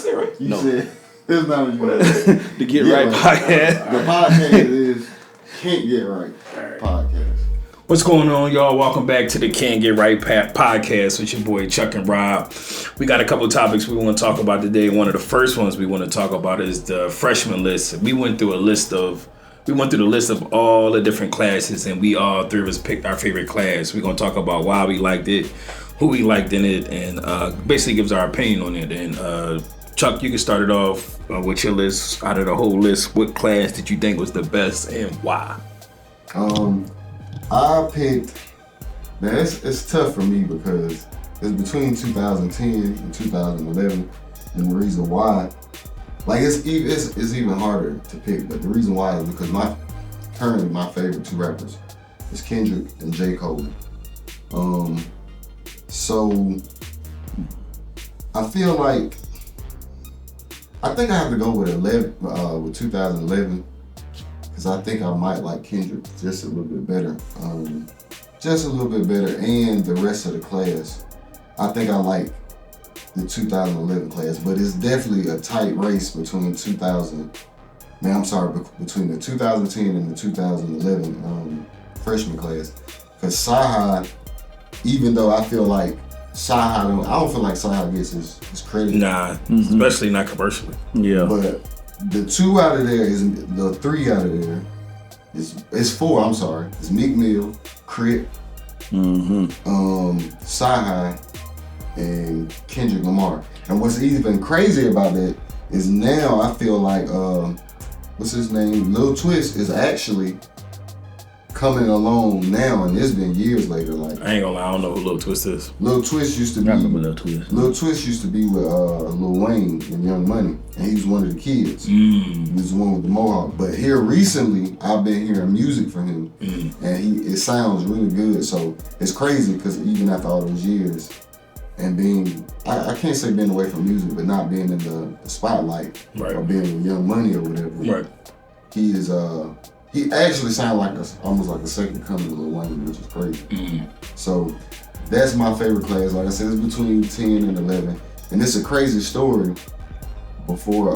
say it right? You said it's not what you want. The Get Right podcast. The podcast is Can't Get Right podcast. What's going on, y'all? Welcome back to the Can't Get Right podcast with your boy Chuck and Rob. We got a couple of topics we want to talk about today. One of the first ones we want to talk about is the freshman list. We went through the list of all the different classes, and we all three of us picked our favorite class. We're gonna talk about why we liked it, who we liked in it, and basically gives our opinion on it. And Chuck, you can start it off with your list. Out of the whole list, what class did you think was the best and why? I picked. Now it's tough for me because it's between 2010 and 2011, and the reason why, like it's even harder to pick. But the reason why is because currently my favorite two rappers is Kendrick and J. Cole. So I feel like I think I have to go with 2011. Because I think I might like Kendrick just a little bit better. And the rest of the class. I think I like the 2011 class, but it's definitely a tight race between between the 2010 and the 2011 freshman class. Because CyHi, even though I feel like I don't feel like CyHi gets his credit. Nah, especially not commercially. Yeah. But the three out of there is four, I'm sorry. It's Meek Mill, Crit, CyHi, and Kendrick Lamar. And what's even crazy about that is now I feel like, what's his name? Lil Twist is actually coming along now, and it's been years later. Like, I ain't gonna lie, I don't know who Lil Twist is. Lil Twist used to be. I remember Lil Twist. Lil Twist used to be with Lil Wayne and Young Money, and he was one of the kids. He was the one with the mohawk. But here recently, I've been hearing music from him, and it sounds really good. So it's crazy because even after all those years, and I can't say being away from music, but not being in the spotlight, right, or being with Young Money or whatever. Right. He is He actually sounds like almost like a second coming of Lil Wayne, which is crazy. So that's my favorite class. Like I said, it's between 10 and 11, and it's a crazy story. Before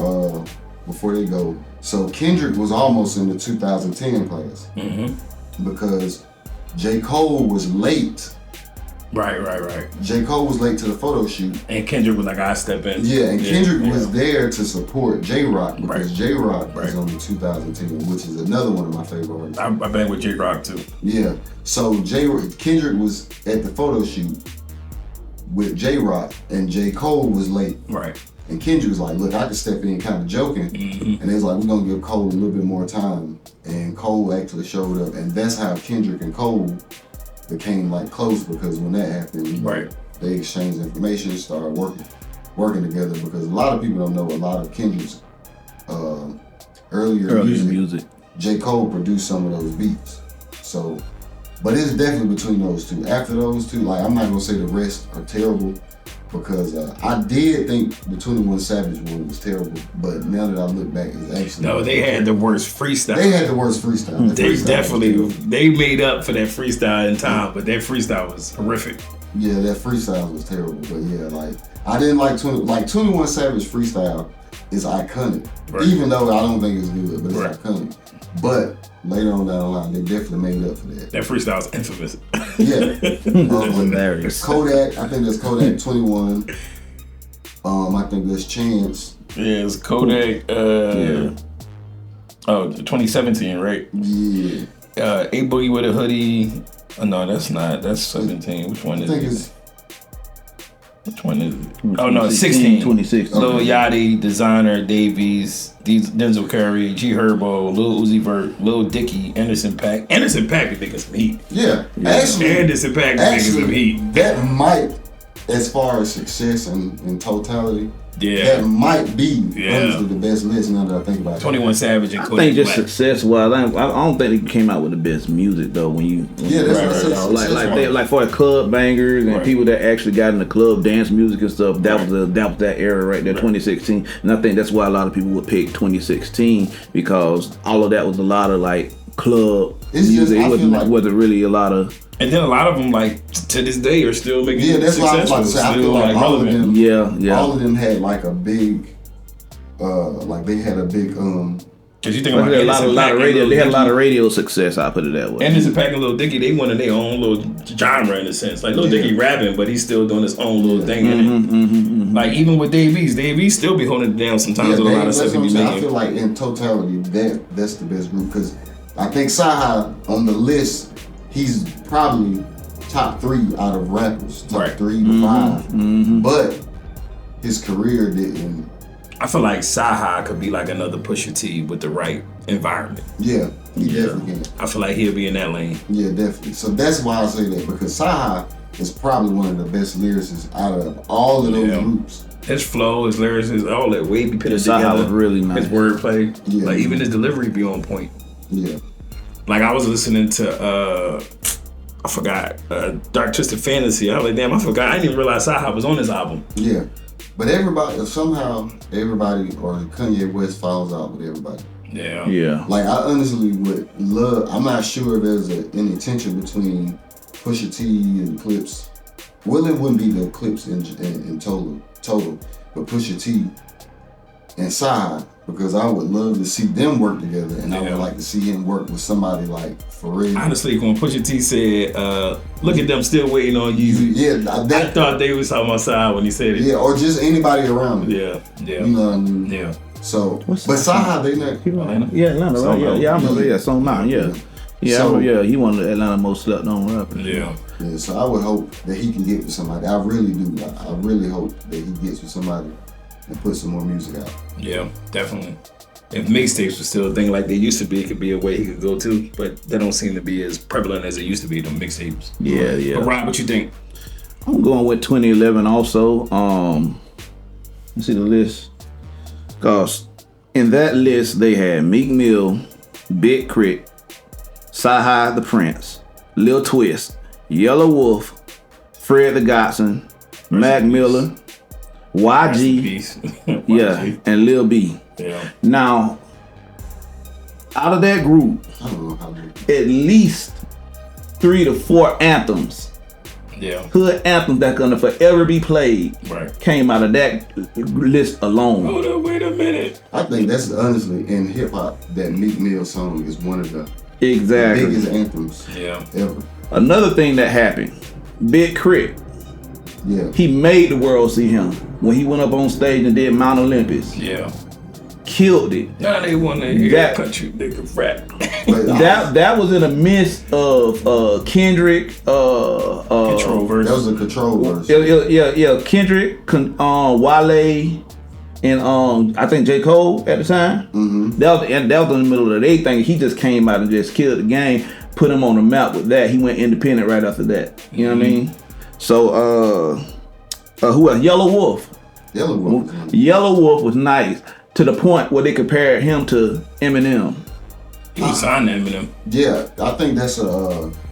they go, so Kendrick was almost in the 2010 class because J. Cole was late. Right. J. Cole was late to the photo shoot. And Kendrick was like, I step in. Yeah, and Kendrick was there to support J-Rock because J-Rock is on the 2010, which is another one of my favorite artists. I bang with J-Rock too. Yeah, so Kendrick was at the photo shoot with J-Rock and J. Cole was late. Right. And Kendrick was like, look, I can step in kind of joking. And they was like, we're going to give Cole a little bit more time. And Cole actually showed up. And that's how Kendrick and Cole became like close, because when that happened, they exchanged information, started working together, because a lot of people don't know a lot of Kendrick's earlier music. J. Cole produced some of those beats. So, but it's definitely between those two. After those two, like, I'm not gonna say the rest are terrible, because I did think the 21 Savage one was terrible, but now that I look back, it's actually... No, they had the worst freestyle. They had the worst freestyle. They made up for that freestyle in time, but that freestyle was horrific. Yeah, that freestyle was terrible, but yeah, like, I didn't like 21 Savage freestyle is iconic, even though I don't think it's good, but it's iconic. But later on down the line, they definitely made up for that. That freestyle is infamous. Yeah. Kodak, I think that's Kodak 21. I think that's Chance. Yeah, it's Kodak. 2017, right? Yeah. A Boogie with a hoodie. Oh, no, that's not. That's 17. Which one is it? Which one is it? Oh no, it's 16. 2016. Lil Yachty, Designer, Davies, Denzel Curry, G Herbo, Lil Uzi Vert, Lil Dicky, Anderson .Paak. Anderson .Paak could think of some heat. Yeah. Actually, Anderson .Paak could think of some heat. That might, as far as success and in totality, that might be honestly the best list now that I think about it. 21 Savage and Kodak. I think just success-wise, I don't think they came out with the best music though. Like for the club bangers and people that actually got in the club dance music and stuff. That was that era right there, 2016. And I think that's why a lot of people would pick 2016, because all of that was a lot of like club music. It wasn't really a lot of And then a lot of them, like, to this day, are still making that's why I was about to say. I feel like all of them, all of them had like a big, like they had a big, Because you think about a lot of radio. They had a lot of radio success. I put it that way. Anderson .Paak and Lil Dicky, they wanted their own little genre in a sense. Like Lil Dicky rapping, but he's still doing his own little thing in it. Like even with Dave East still be holding it down sometimes with a lot of stuff he be making. I feel like in totality, that's the best group because I think CyHi on the list, he's probably top 3 out of rappers, top 3 to 5. But his career didn't. I feel like CyHi could be like another Pusha T with the right environment. Yeah, he definitely can. I feel like he'll be in that lane. Yeah, definitely. So that's why I say that because CyHi is probably one of the best lyricists out of all of those groups. His flow, his lyrics, all that way he put it together. CyHi was really nice. His wordplay, like even his delivery be on point. Yeah. Like I was listening to I forgot Dark Twisted Fantasy. I was like, damn, I forgot. I didn't even realize CyHi was on this album. Yeah. But somehow everybody or Kanye West falls out with everybody. Yeah. Yeah. Like I honestly would love. I'm not sure if there's any tension between Pusha T and Clips. Well, it wouldn't be the Clips in total, but Pusha T and CyHi because I would love to see them work together, and I would like to see him work with somebody like for real. Honestly, when Pusha T said, "Look at them still waiting on you," I thought they was talking about CyHi when he said it. Yeah, or just anybody around. Yeah. You know what I mean? Yeah. So, but CyHi, they not. Atlanta. Yeah, Atlanta, right? Yeah, I remember. Yeah, Song 9. Yeah. Yeah, so, he one of the Atlanta most slept on rappers. Yeah. Yeah, so I would hope that he can get with somebody. I really do. I really hope that he gets with somebody and put some more music out. Yeah, definitely. If mixtapes was still a thing like they used to be, it could be a way he could go to, but they don't seem to be as prevalent as it used to be, the mixtapes. Yeah. But Rob, what you think? I'm going with 2011 also. Let's see the list. Because in that list, they had Meek Mill, Big Crit, CyHi The Prynce, Lil Twist, Yelawolf, Fred the Godson, Mac Miller, YG, and Lil B. Yeah. Now, out of that group, I don't know how at least 3 to 4 anthems, hood anthems that's gonna forever be played, came out of that list alone. Hold on, wait a minute. I think that's honestly in hip hop that Meek Mill song is one of the exactly biggest anthems ever. Another thing that happened, Big Crit. Yeah. He made the world see him when he went up on stage and did Mount Olympus. Yeah. Killed it. Now they want to hear that country nigga rap. that was in the midst of Kendrick. Control verse. That was a control verse. Yeah. Kendrick, Wale, and I think J. Cole at the time. Mm-hmm. That was in the middle of their thing. He just came out and just killed the game, put him on the map with that. He went independent right after that. You know what I mean? So who else? Yelawolf. Yelawolf was nice to the point where they compared him to Eminem. He signed Eminem. Yeah, I think that's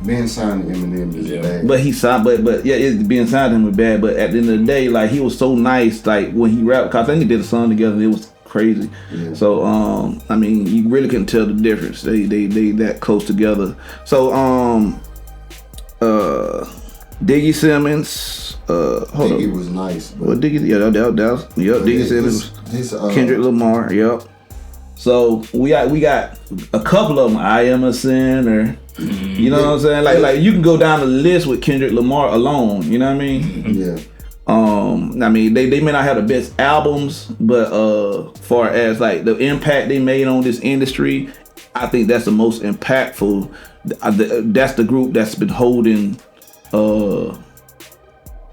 being signed to Eminem is bad. But he signed, but it being signed to him was bad. But at the end of the day, like he was so nice, like when he rapped, cause I think they did a song together. It was crazy. Yeah. So I mean, you really couldn't tell the difference. They that close together. So Diggy Simmons. Diggy was nice. Well, Diggy, Diggy Simmons. Kendrick Lamar. Yep. So we got a couple of them. I Am a Sinner. You know what I'm saying? Like you can go down the list with Kendrick Lamar alone. You know what I mean? Yeah. I mean they may not have the best albums, but far as like the impact they made on this industry, I think that's the most impactful. That's the group that's been holding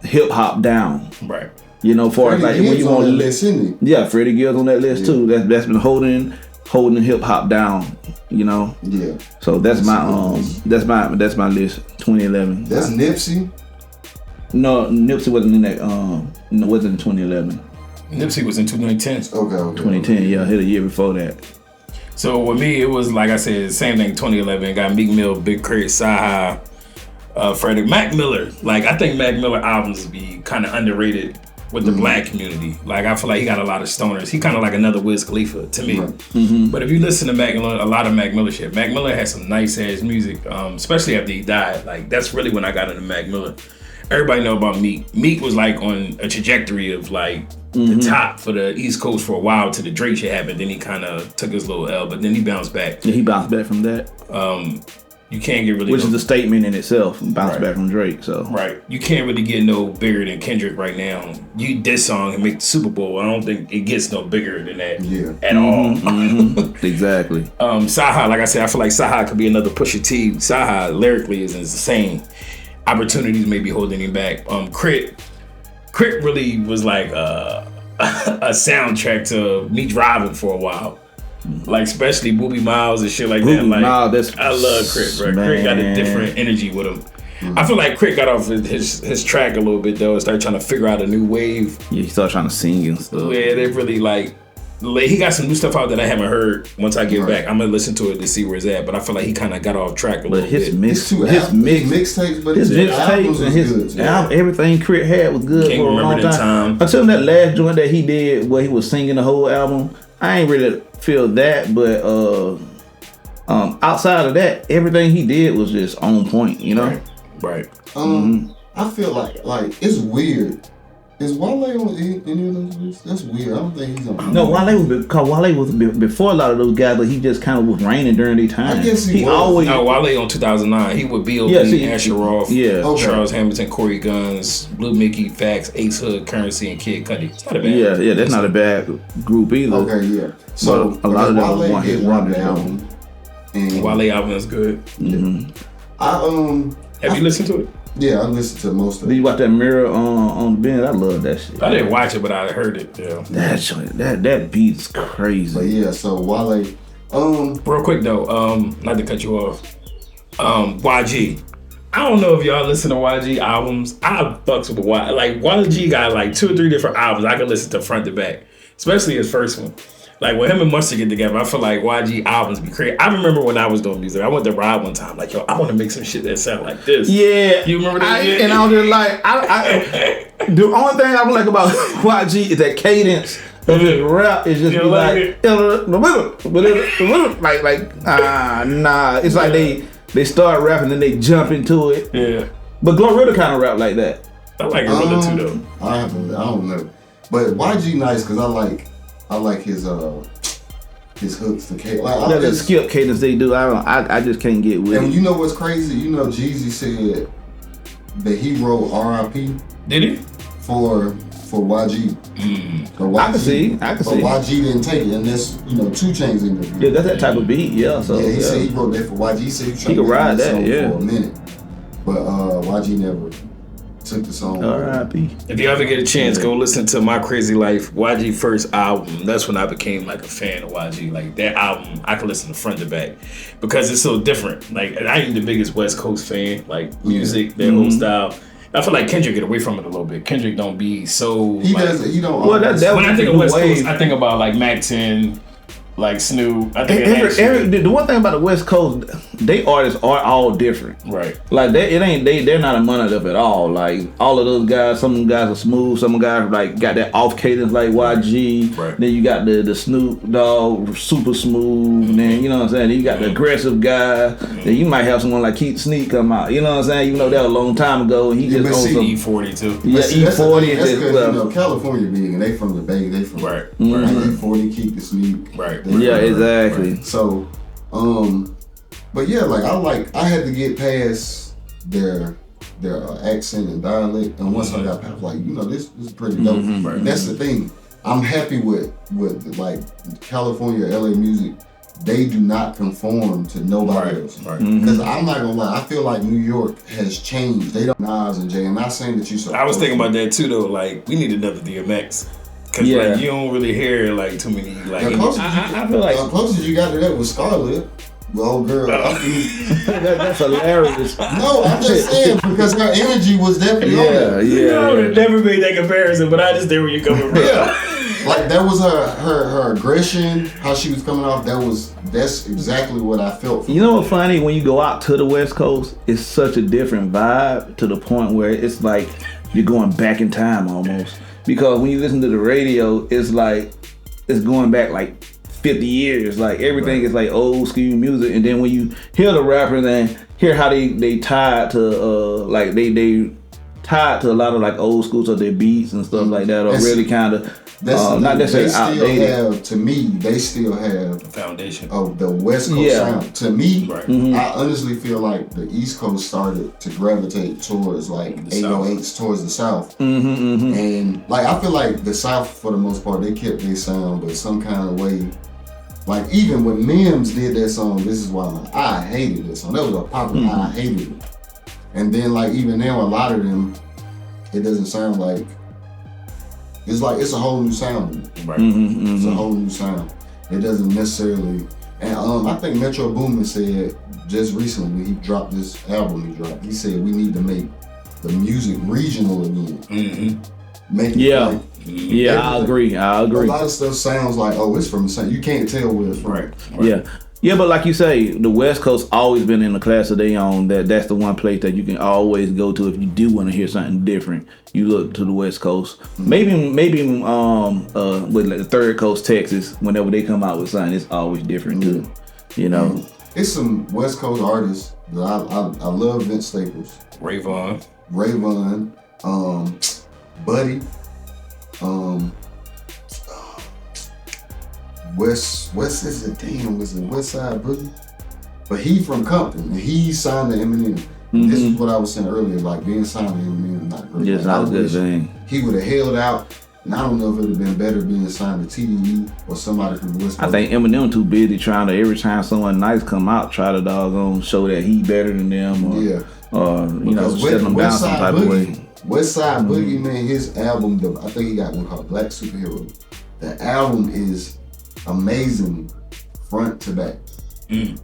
hip hop down. Right. You know, far as like when you want to listen. Yeah, Freddie Gibbs on that list too. That's been holding hip hop down. You know. Yeah. So that's my list. 2011. That's Nipsey. No, Nipsey wasn't in that. Wasn't in 2011. Nipsey was in 2010. Okay. 2010. Yeah, hit a year before that. So with me, it was like I said, same thing. 2011 got Meek Mill, Big Crit, CyHi, Freddie, Mac Miller. Like I think Mac Miller albums be kind of underrated with the black community. Like I feel like he got a lot of stoners. He kind of like another Wiz Khalifa to me. But if you listen to Mac Miller, a lot of Mac Miller shit. Mac Miller had some nice ass music, especially after he died. Like that's really when I got into Mac Miller. Everybody know about Meek. Meek was like on a trajectory of like the top for the East Coast for a while till the Drake shit happened. Then he kind of took his little L, but then he bounced back. Yeah, he bounced back from that. You can't get really... Which is a statement in itself, bounced back from Drake, so... Right. You can't really get no bigger than Kendrick right now. You this song and make the Super Bowl, I don't think it gets no bigger than that at all. Exactly. CyHi, like I said, I feel like CyHi could be another Pusha T. CyHi lyrically is insane. Opportunities may be holding him back. Crit really was like a soundtrack to me driving for a while. Like especially Booby Miles and shit like that. Like Miles, I love Crit, bro. Crit got a different energy with him. I feel like Crit got off his track a little bit though and started trying to figure out a new wave. Yeah, he started trying to sing and stuff. Yeah, they really like he got some new stuff out that I haven't heard. Once I get back, I'm gonna listen to it to see where it's at. But I feel like he kind of got off track a little bit. His mixtapes, but his mixtapes and his album, everything Crit had was good Can't for a long remember the time. time. Until that last joint that he did where he was singing the whole album, I ain't really feel that. But outside of that, everything he did was just on point. You know, right. I feel like it's weird. Is Wale on any of those lists? That's weird. I don't think he's on. No, Wale was before a lot of those guys, but he just kind of was reigning during their time. I guess he was. Always. No, Wale on 2009. He would B.O.B., Asher Roth, Charles Hamilton, Corey Guns, Blue Mickey, Fax, Ace Hood, Currency, and Kid Cudi. It's not a bad group. That's not a bad group either. Okay, yeah. So but a lot of them Wale want his one album. And Wale album is good. Have you listened to it? Yeah, I listened to most of it. Did you watch that Mirror on the Bend? I love that shit. I didn't watch it, but I heard it. Yeah. That beat's crazy. But yeah, so Wale. Real quick though, not to cut you off. YG. I don't know if y'all listen to YG albums. I fucks with the YG. Like YG got like 2 or 3 different albums I can listen to front to back, especially his first one. Like when him and Mustard get together, I feel like YG albums be crazy. I remember when I was doing music, I went to Ride one time, like, yo, I want to make some shit that sound like this. Yeah. You remember that? And I was just like, the only thing I like about YG is that cadence of his rap is just nah. It's like they start rapping and they jump into it. Yeah. But Glorilla kind of rap like that. I like Glorilla too though. I don't know. But YG nice because I like his hooks, the cadence. Like, the skip cadence they do, I just can't get with it. And you know what's crazy? You know Jeezy said that he wrote R.I.P. Did he? For YG. YG. I can see. But YG didn't take it, and that's 2 Chainz in there. Yeah, that's that type of beat. Yeah. So he said he wrote that for YG. He said he could ride that. Yeah. For a minute, but YG never took the song. R.I.P. If you ever get a chance, go listen to My Crazy Life, YG first album. That's when I became like a fan of YG. Like that album, I can listen to front to back because it's so different. Like I ain't the biggest West Coast fan. Like music, their whole style. I feel like Kendrick get away from it a little bit. Kendrick don't be so. He doesn't. He don't. Well, that when I think of West Coast, I think about like Mac 10. Like Snoop, I think the one thing about the West Coast, they artists are all different. Right. Like they're not a monolith at all. Like all of those guys, some guys are smooth, some guys like got that off cadence like YG. Right. Then you got the Snoop Dogg, super smooth. And then you know what I'm saying. Then you got the aggressive guy. Then you might have someone like Keith Sneak come out. You know what I'm saying. Even though that was a long time ago, and he just on some E40 too. Yeah, E40. That's because California big, and they from the Bay. They from right. E40, Keith the Sneak. Right. Yeah, exactly. Right. So, but yeah, like I had to get past their accent and dialect, and once I got past, like this is pretty dope. Right. That's the thing. I'm happy with like California, LA music. They do not conform to nobody else. Right. Because I'm not gonna lie, I feel like New York has changed. They don't Nas and Jay. I'm not saying that you. I was thinking about that too, though. Like we need another DMX. Cause like you don't really hear like too many like. I feel like the closest you got to that was Scarlett, the old girl. That's hilarious. No, I'm just saying because her energy was definitely on there. Yeah. Never made that comparison, but I just did where you coming from. Like that was her aggression, how she was coming off. That's exactly what I felt. You know what's funny? When you go out to the West Coast, it's such a different vibe to the point where it's like you're going back in time almost. because when you listen to the radio, it's like it's going back like 50 years. Like everything is like old school music, and then when you hear the rappers and hear how they tied to like they tied to a lot of like old school so their beats and stuff like that, or really kind of not necessarily outdated. To me, they still have the foundation of the West Coast sound. To me, I honestly feel like the East Coast started to gravitate towards like 808s towards the South, and like I feel like the South for the most part they kept their sound, but some kind of way. Like even when Mims did that song, This Is Why I hated that song. That was a popular. I hated it. And then like even now, a lot of them, it doesn't sound like. It's like it's a whole new sound. Right. It's a whole new sound. It doesn't necessarily. And I think Metro Boomin said just recently when he dropped this album, he said we need to make the music regional again. Make it like, I agree. A lot of stuff sounds like, oh, it's from the same. You can't tell where it's from. Right. Yeah, but like you say, the West Coast always been in a class of their own. That's the one place that you can always go to if you do want to hear something different. You look to the West Coast. Maybe with like the Third Coast, Texas, whenever they come out with something, it's always different too. You know, it's some West Coast artists that I love. Vince Staples, Rayvon, Buddy, West is it? Damn, was it Westside Boogie? But he from Compton, and he signed to Eminem. This is what I was saying earlier, like being signed to Eminem is not great. It's not a good thing. He would have held out, and I don't know if it would have been better being signed to TDE or somebody from the West Coast. I think Eminem too busy trying to, every time someone nice come out, try to doggone show that he better than them, or you know, setting them down some type of way. Westside Boogie, man, his album, I think he got one called Black Superhero. The album is amazing front to back.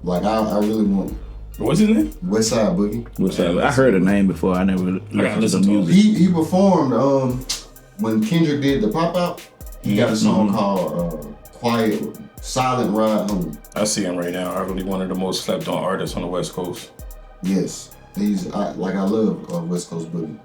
Like I really want it. What's his name? Westside Boogie. I heard the name before. I never listened to the music. He performed when Kendrick did the pop out. He got a song called Quiet Silent Ride Home. I see him right now. Arguably one of the most slept on artists on the West Coast. Yes, I love West Coast Boogie.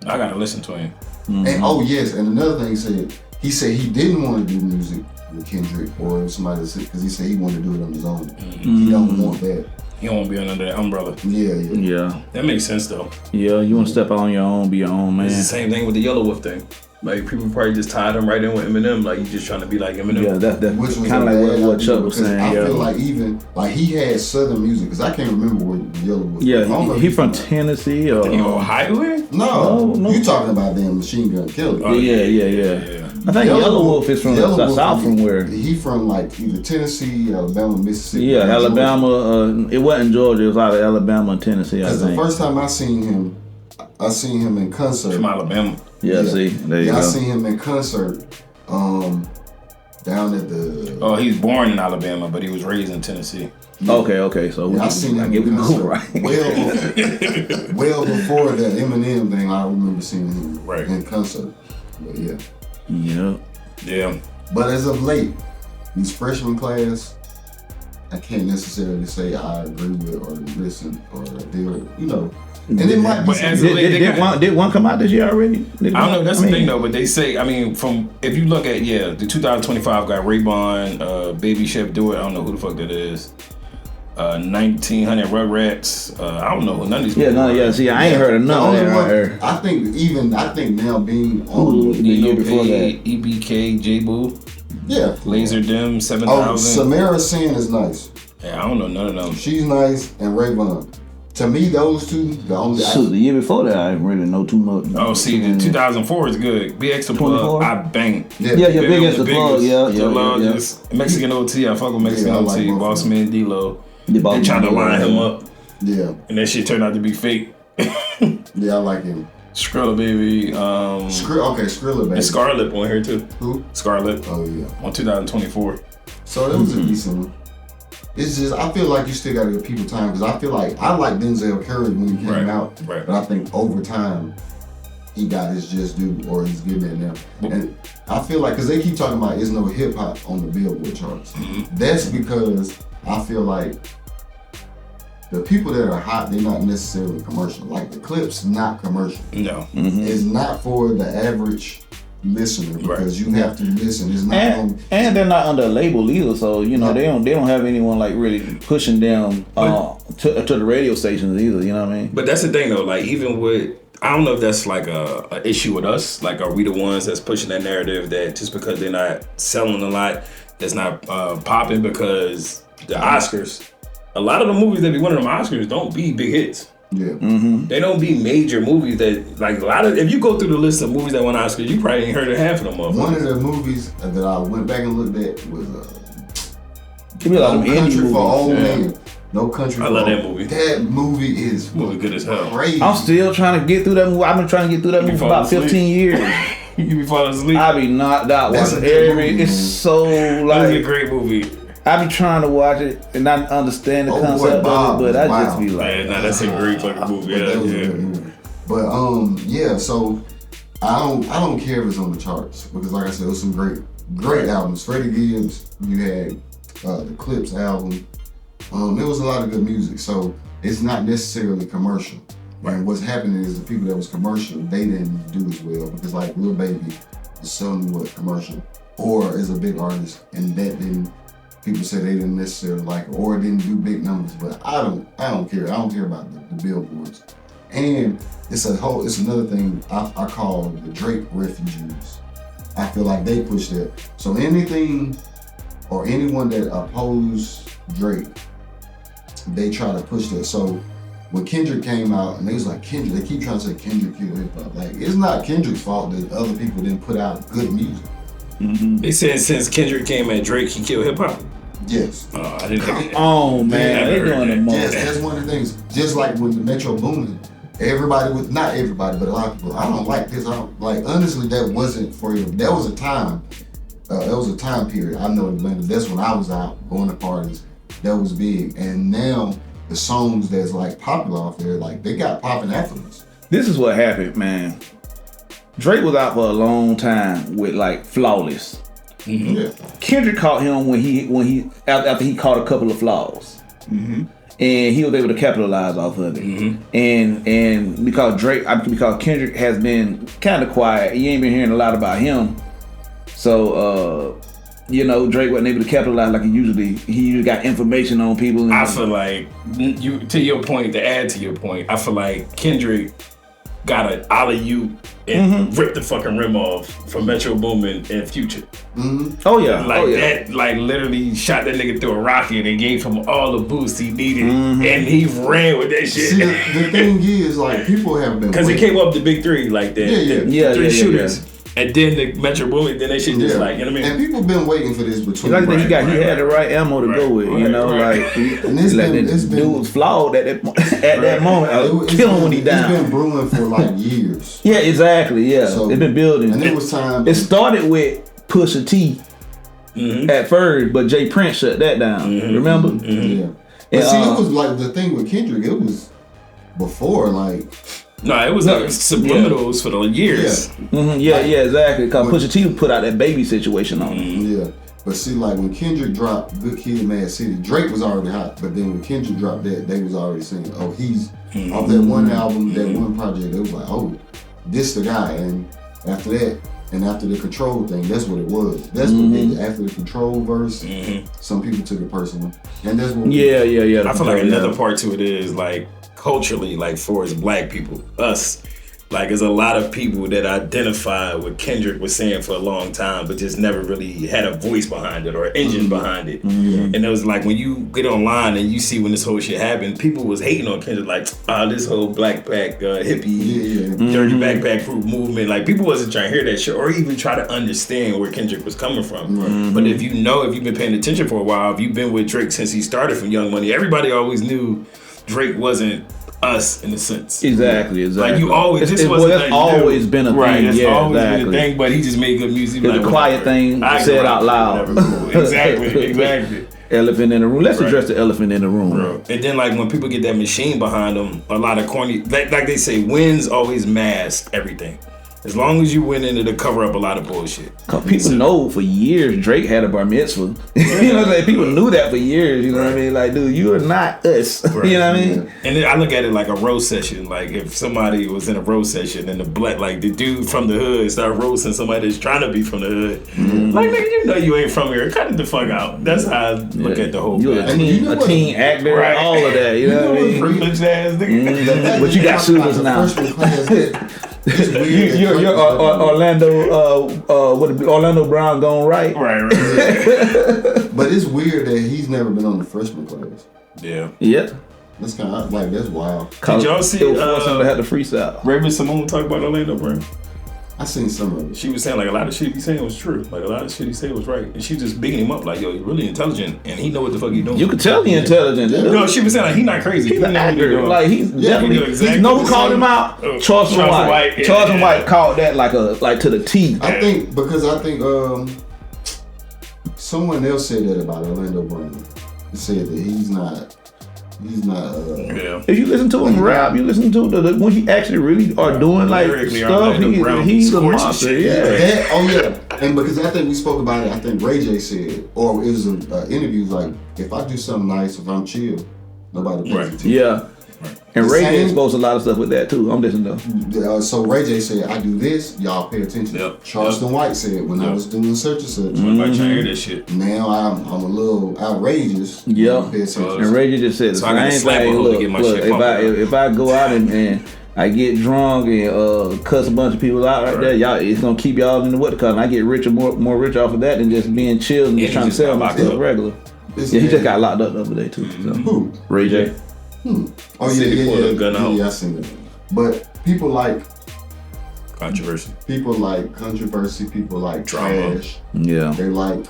I gotta listen to him. And and another thing he said he didn't want to do music with Kendrick or somebody because he said he wanted to do it on his own. He don't want that. He don't want to be under that umbrella. Yeah. That makes sense though. Yeah, you want to step out on your own, be your own man. It's the same thing with the Yelawolf thing. Like people probably just tied him right in with Eminem. Like you just trying to be like Eminem. Yeah, that's kind of like what Chuck was saying. I feel like even like he had Southern music because I can't remember where Yelawolf was. Yeah, he from Tennessee or Ohio? No, you talking about them Machine Gun Kelly? Yeah. I think Yelawolf is from the South from where? He from like either Tennessee, Alabama, Mississippi. Yeah, Alabama. It wasn't Georgia. It was out of Alabama and Tennessee. Because the first time I seen him in concert. From Alabama. Yeah, see, there you go. I seen him in concert down at the... Oh, he was born in Alabama, but he was raised in Tennessee. Yeah. Okay. So I seen him in concert. Well before that Eminem thing, I remember seeing him in concert. But yeah. But as of late, these freshman class, I can't necessarily say I agree with or listen or deal, And it might be did one come out this year already? I don't know. That's the thing though. But they say, if you look at the 2025 got Raybon, Baby Chef Do It. I don't know who the fuck that is. 1900 Rugrats. I don't know who none of these people. See, I ain't heard of none of that. I think now being on the year before that, EBK, J-Boo. Yeah. Laser Dim, 7000. Oh, Samara Sin is nice. Yeah, I don't know none of them. She's nice, and Raybon. To me, those two, the only. The year before that, I didn't really know too much. Oh, see, the 2004 is good. Big X the Plug, I bang. Yeah, Big X the Plug, yeah. Mexican OT, I fuck with Mexican OT. Like Boss Man D-Lo. They tried to line him up. Yeah. And that shit turned out to be fake. Yeah, I like him. Skrilla Baby. Skrilla Baby. And Scarlett on here too. Who? Scarlett. Oh, yeah. On 2024. So that was a decent one. It's just, I feel like you still gotta give people time because I feel like I like Denzel Curry when he came out, but I think over time he got his just due or he's getting it now. And I feel like, because they keep talking about there's no hip hop on the Billboard charts. That's because I feel like the people that are hot, they're not necessarily commercial. Like the clip's not commercial. No. It's not for the average listener because you have to listen. It's not and they're not under a label either, so you know they don't have anyone like really pushing them to the radio stations either. You know what I mean? But that's the thing though. Like even with, I don't know if that's like a issue with us. Like, are we the ones that's pushing that narrative that just because they're not selling a lot, that's not popping? Because the Oscars, a lot of the movies that be winning them Oscars don't be big hits. Yeah. They don't be major movies that, like, a lot of, if you go through the list of movies that won Oscars, you probably ain't heard of half of them motherfuckers. One of the movies that I went back and looked at was Give me a lot of No Country for Old movies. Men. No Country for I love Old that movie. That movie is Movie good as hell. crazy. I'm still trying to get through that movie. I've been trying to get through that movie for about 15 years. You be falling asleep. I be knocked out That's watching a good every. movie, It's man. so That was like a great movie. I be trying to watch it and not understand the Oh, boy, concept Bob of it, but I was just be wild. like, Man, nah, that's a great fucking movie. But that was a Yeah. good movie. But yeah, so I don't care if it's on the charts because like I said, it was some great albums. Freddie Gibbs, you had the Clips album. There was a lot of good music, so it's not necessarily commercial. And what's happening is the people that was commercial, they didn't do as well because like Lil Baby is selling what commercial or is a big artist, and that didn't. People say they didn't necessarily like it or didn't do big numbers, but I don't care. I don't care about the billboards. And it's another thing I call the Drake refugees. I feel like they push that. So anything or anyone that oppose Drake, they try to push that. So when Kendrick came out and they was like Kendrick, they keep trying to say Kendrick killed hip hop. Like it's not Kendrick's fault that other people didn't put out good music. They said since Kendrick came at Drake, he killed hip hop. Yes. Oh, I didn't think that. oh man, they never doing the heard most. Yes, that's one of the things. Just like when the Metro Boomin, everybody was, not everybody, but a lot of people, I don't like this. I don't like, honestly, that wasn't for you. That was a time. That was a time period. I know in Atlanta, that's when I was out going to parties. That was big. And now the songs that's like popular off there, like they got popping afterwards. This is what happened, man. Drake was out for a long time with like Flawless. Yeah. Kendrick caught him when he after he caught a couple of flaws, and he was able to capitalize off of it. And because Kendrick has been kind of quiet, you ain't been hearing a lot about him. So Drake wasn't able to capitalize like he usually got information on people. I feel like to your point, to add to your point, I feel like Kendrick got an alley-oop and ripped the fucking rim off from Metro Boomin and Future. Oh yeah, That, like literally shot that nigga through a rocket and gave him all the boost he needed, and he ran with that shit. See, the thing is, like, people have been Because he waiting. came up the big three, like that. Yeah, three yeah, shooters. yeah. And then the Metro Boomin, then they shit just like, you know what I mean? And people been waiting for this between. Like he had right. the right ammo to go with, right. like And it's like been- the it's been- dude was flawed at that moment. I was It's killing been- when he died. It's been brewing for like years. Yeah, exactly. Yeah, So- it's been building. And it was time. It started with Pusha T at first, but Jay Prince shut that down. Remember? Yeah. But And, see, it was like the thing with Kendrick. It was before, like, No, it was like subliminals for the years. Yeah, exactly. Because Pusha T put out that baby situation on him. yeah. But see, like when Kendrick dropped Good Kid, Mad City, Drake was already hot. But then when Kendrick dropped that, they was already saying, "Oh, he's off that one album, that one project." They was like, "Oh, this the guy." And after that, and after the Control thing, that's what it was. That's what they did. After the Control verse, some people took it personal, and that's what. Yeah. I feel like another part to it is like culturally, like for as black people, us, like there's a lot of people that identify what Kendrick was saying for a long time, but just never really had a voice behind it or an engine behind it. And it was like when you get online and you see when this whole shit happened, people was hating on Kendrick, like, this whole black pack hippie, dirty backpack group movement. Like people wasn't trying to hear that shit or even try to understand where Kendrick was coming from. But if you've been paying attention for a while, if you've been with Drake since he started from Young Money, everybody always knew Drake wasn't us in a sense. Exactly. Like you always, this well, wasn't that's nothing always new. been a right, thing. It's Yeah, always exactly. been a thing, but he just made good music. The quiet thing said out loud. Exactly. Elephant in the room. Let's address the elephant in the room. Bro. And then like when people get that machine behind them, a lot of corny, like they say, wins always mask everything. As long as you went in it to cover up a lot of bullshit. Cause people know for years Drake had a bar mitzvah. You know what I'm saying? People knew that for years. You know what I mean? Like, dude, you are not us. Right. You know what I mean? And then I look at it like a roast session. Like if somebody was in a roast session and the dude from the hood start roasting somebody that's trying to be from the hood. Like, nigga, you know you ain't from here. Cut it the fuck out. That's how I look at the whole You're thing. a teen actor, Right. all of that. You know what I mean? Privileged ass nigga. But you got shooters now. Freshman class, it's weird You're Orlando Brown gone right. Right. but it's weird that he's never been on the freshman class. Yeah. Yep. That's kind of like that's wild. Did y'all see It was forcing him to have to freestyle. Raven Simone talk about Orlando Brown? I seen some of it. She was saying like a lot of shit he saying was true. Like a lot of shit he said was right. And she just bigging him up like, yo, you're really intelligent and he know what the fuck he doing. You could tell he intelligent. Yeah. No, she was saying like he not crazy. He's He an know what he actor. doing. Like he's definitely. he exactly You know who the called same. him out? Charleston White. Yeah, Charleston yeah. White called that like to the T. I think someone else said that about Orlando Brown. He said that he's not. Yeah. If you listen to him rap, you listen to the when he actually really are doing like Lyrically, stuff. Orlando Brown He's a scorching monster. shit. Yeah. And because I think we spoke about it, I think Ray J said, or it was an interview like, if I do something nice, if I'm chill, nobody pays attention. Yeah. And The Ray J same- exposed a lot of stuff with that too. I'm listening though. So Ray J said, I do this, y'all pay attention. Yep. Charleston White said, when I was doing such and such, Everybody trying to hear this shit. now I'm a little outrageous. Yeah. Pay attention. And Ray J just said the So I gotta same slap a thing. hoe to Look, get my shit pumped up. if I go out and I get drunk and cuss a bunch of people out right there, y'all, it's gonna keep y'all in the what and I get richer, more rich off of that than just being chill and just Yeah, trying he to just sell got locked myself up. regular. Yeah, he just got locked up the other day too. So. Who? Ray J. Oh City pulled a gun out. yeah, I seen that. But people like Controversy. controversy, people like Drama. trash. Yeah. They like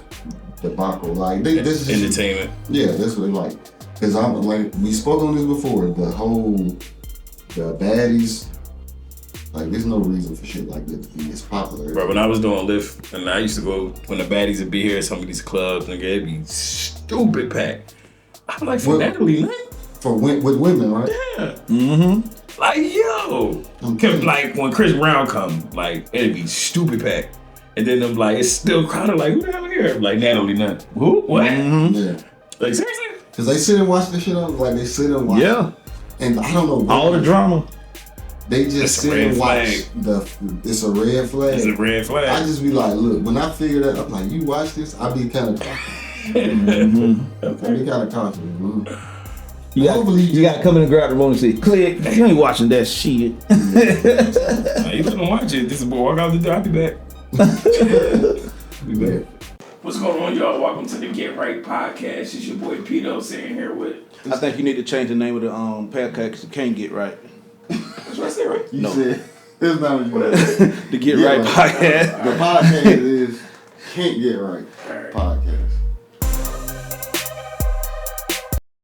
debacle. Like this is just, Entertainment. yeah, that's what they like. Cause I'm like we spoke on this before. The baddies. Like there's no reason for shit like this to be as popular. Bro, when I was doing Lyft, and I used to go when the baddies would be here at some of these clubs, nigga, it'd be stupid packed. I'm like, for Natalie Lynn? With women, right? Yeah. Mm-hmm. Like, yo. Like, when Chris Brown come, like, it'd be stupid packed. And then I'm like, it's still crowded. Like, who the hell here? Like, Natalie Nunn. Who? What? Mm-hmm. Yeah. Like, seriously? Cause they sit and watch this shit on, like they sit and watch. Yeah. And I don't know what All the drama. They just It's a sit red and watch flag. it's a red flag. It's a red flag. I just be like, look, when I figure that up, like you watch this, I be kind of confident. I be kind of confident. You got to come in and grab the phone and say, click. You ain't watching that shit. Nah, you couldn't watch it. This is boy walk out the door. I'll be back. Be back. What's going on, y'all? Welcome to the Get Right Podcast. It's your boy Pito sitting here with. I think you need to change the name of the podcast because you can't get right. That's what I said, right? You said it's not what you said. The Get Right Podcast. The podcast is Can't Get Right Alright. Podcast.